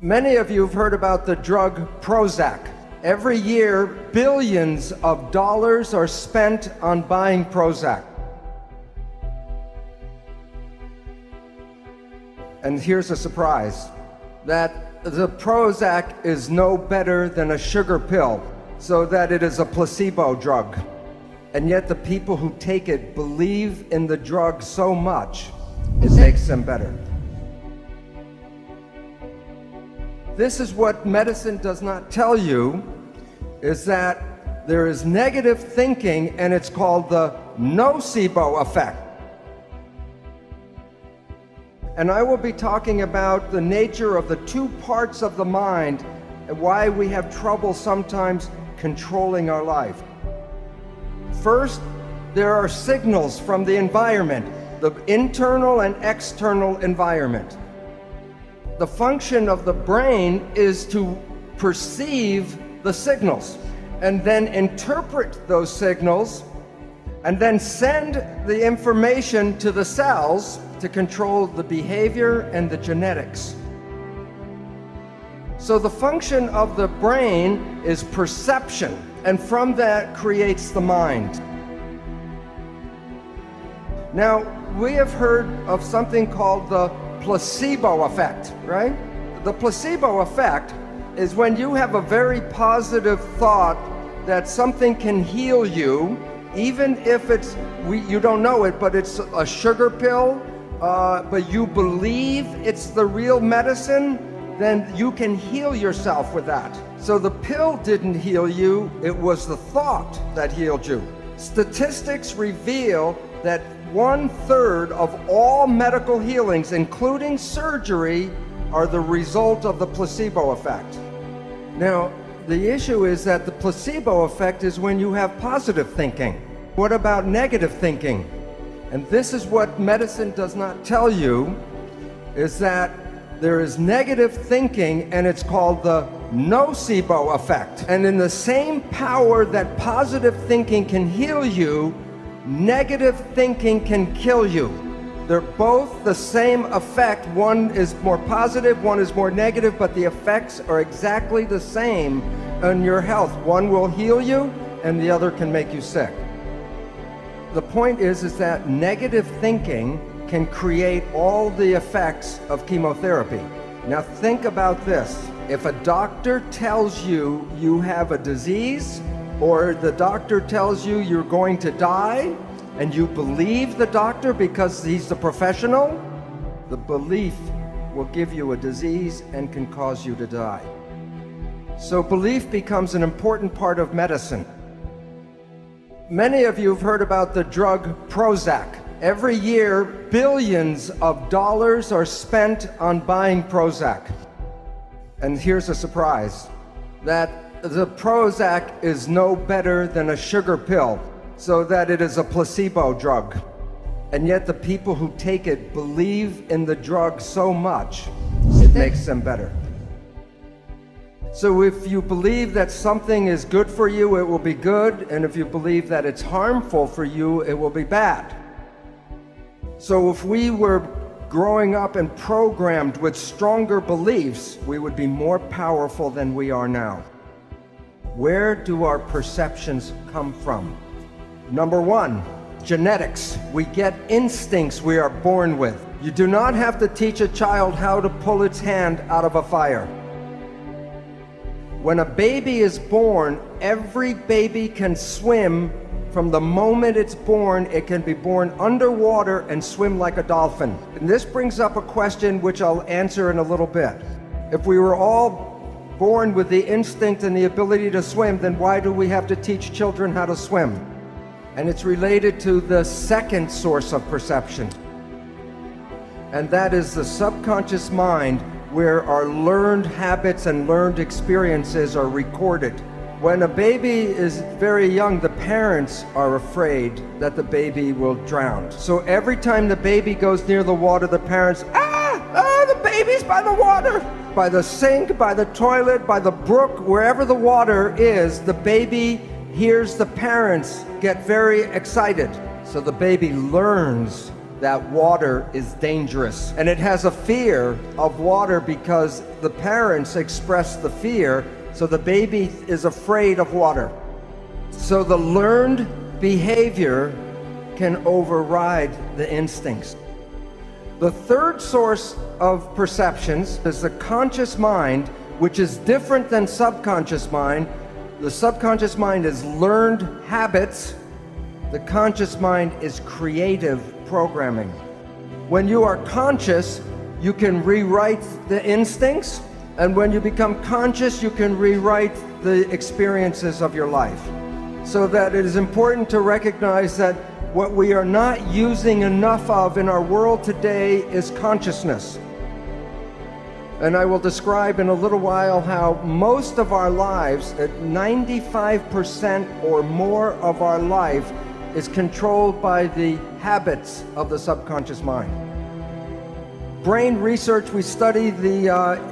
Many of you have heard about the drug Prozac. Every year, billions of dollars are spent on buying Prozac. And here's a surprise, that the Prozac is no better than a sugar pill, so that it is a placebo drug. And yet the people who take it believe in the drug so much, it makes them better. This is what medicine does not tell you, is that there is negative thinking, and it's called the nocebo effect. And I will be talking about the nature of the two parts of the mind and why we have trouble sometimes controlling our life. First, there are signals from the environment, the internal and external environment. The function of the brain is to perceive the signals and then interpret those signals and then send the information to the cells to control the behavior and the genetics. So the function of the brain is perception, and from that creates the mind. Now, we have heard of something called the placebo effect, right? The placebo effect is when you have a very positive thought that something can heal you, even if you don't know it, but it's a sugar pill, but you believe it's the real medicine, then you can heal yourself with that. So the pill didn't heal you, it was the thought that healed you. Statistics reveal that 1/3 of all medical healings, including surgery, are the result of the placebo effect. Now, the issue is that the placebo effect is when you have positive thinking. What about negative thinking? And this is what medicine does not tell you, is that there is negative thinking, and it's called the nocebo effect. And in the same power that positive thinking can heal you, negative thinking can kill you. They're both the same effect. One is more positive, one is more negative, but the effects are exactly the same on your health. One will heal you, and the other can make you sick. The point is that negative thinking can create all the effects of chemotherapy. Now think about this. If a doctor tells you you have a disease, or the doctor tells you you're going to die, and you believe the doctor because he's the professional, the belief will give you a disease and can cause you to die. So belief becomes an important part of medicine. Many of you have heard about the drug Prozac. Every year, billions of dollars are spent on buying Prozac. And here's a surprise, that the Prozac is no better than a sugar pill, so that it is a placebo drug. And yet the people who take it believe in the drug so much, it makes them better. So if you believe that something is good for you, it will be good, and if you believe that it's harmful for you, it will be bad. So if we were growing up and programmed with stronger beliefs, we would be more powerful than we are now. Where do our perceptions come from? Number one, genetics. We get instincts we are born with. You do not have to teach a child how to pull its hand out of a fire. When a baby is born, every baby can swim. From the moment it's born, it can be born underwater and swim like a dolphin. And this brings up a question which I'll answer in a little bit. If we were all born with the instinct and the ability to swim, then why do we have to teach children how to swim? And it's related to the second source of perception. And that is the subconscious mind, where our learned habits and learned experiences are recorded. When a baby is very young, the parents are afraid that the baby will drown. So every time the baby goes near the water, the parents, the baby's by the water. By the sink, by the toilet, by the brook, wherever the water is, the baby hears the parents get very excited. So the baby learns that water is dangerous. And it has a fear of water because the parents express the fear, so the baby is afraid of water. So the learned behavior can override the instincts. The third source of perceptions is the conscious mind, which is different than subconscious mind. The subconscious mind is learned habits. The conscious mind is creative programming. When you are conscious, you can rewrite the instincts, and when you become conscious, you can rewrite the experiences of your life. So that it is important to recognize that what we are not using enough of in our world today is consciousness. And I will describe in a little while how most of our lives, at 95% or more of our life, is controlled by the habits of the subconscious mind. Brain research, we study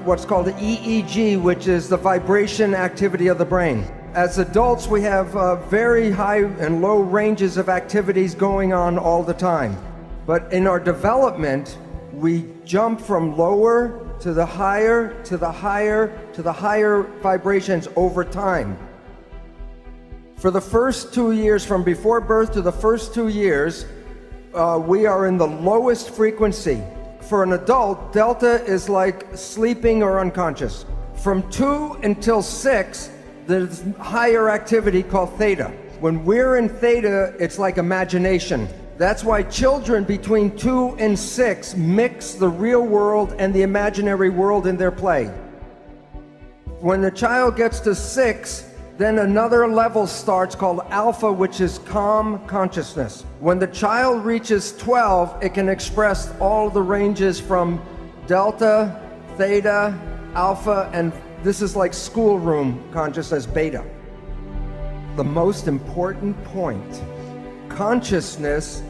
what's called the EEG, which is the vibration activity of the brain. As adults, we have very high and low ranges of activities going on all the time. But in our development, we jump from lower to the higher, to the higher, to the higher vibrations over time. For the first 2 years, from before birth to the first 2 years, we are in the lowest frequency. For an adult, delta is like sleeping or unconscious. From 2 until 6, there's higher activity called theta. When we're in theta, it's like imagination. That's why children between 2 and 6 mix the real world and the imaginary world in their play. When the child gets to 6, then another level starts called alpha, which is calm consciousness. When the child reaches 12, it can express all the ranges from delta, theta, alpha, and this is like schoolroom consciousness, beta. The most important point, consciousness,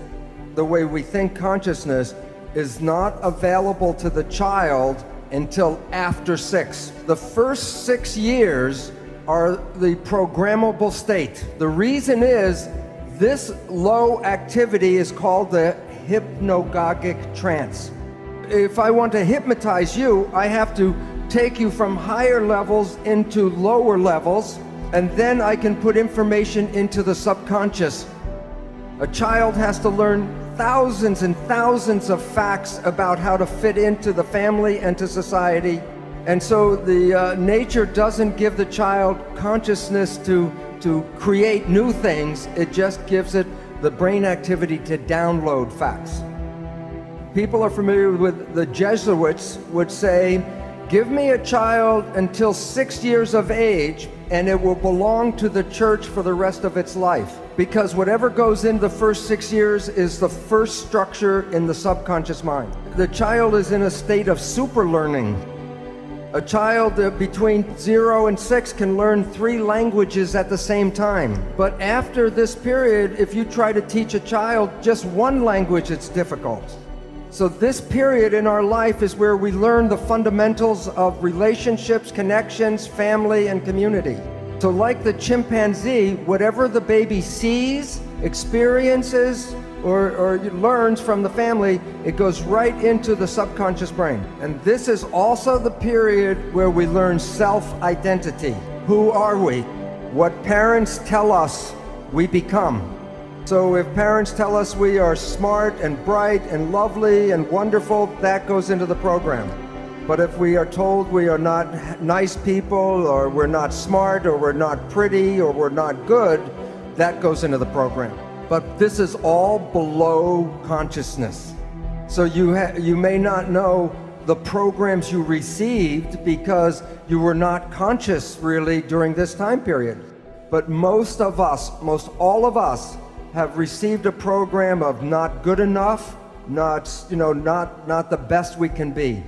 the way we think consciousness, is not available to the child until after 6. The first 6 years are the programmable state. The reason is this low activity is called the hypnagogic trance. If I want to hypnotize you, I have to take you from higher levels into lower levels, and then I can put information into the subconscious. A child has to learn thousands and thousands of facts about how to fit into the family and to society. And so the nature doesn't give the child consciousness to create new things. It just gives it the brain activity to download facts. People are familiar with the Jesuits would say, give me a child until 6 years of age and it will belong to the church for the rest of its life. Because whatever goes in the first 6 years is the first structure in the subconscious mind. The child is in a state of super learning. A child between 0 and 6 can learn 3 languages at the same time. But after this period, if you try to teach a child just 1 language, it's difficult. So this period in our life is where we learn the fundamentals of relationships, connections, family, and community. So like the chimpanzee, whatever the baby sees, experiences, or learns from the family, it goes right into the subconscious brain. And this is also the period where we learn self-identity. Who are we? What parents tell us we become. So if parents tell us we are smart and bright and lovely and wonderful, that goes into the program. But if we are told we are not nice people, or we're not smart, or we're not pretty, or we're not good, that goes into the program. But this is all below consciousness. So you may not know the programs you received because you were not conscious really during this time period. But most of us, most all of us, have received a program of not good enough, not the best we can be.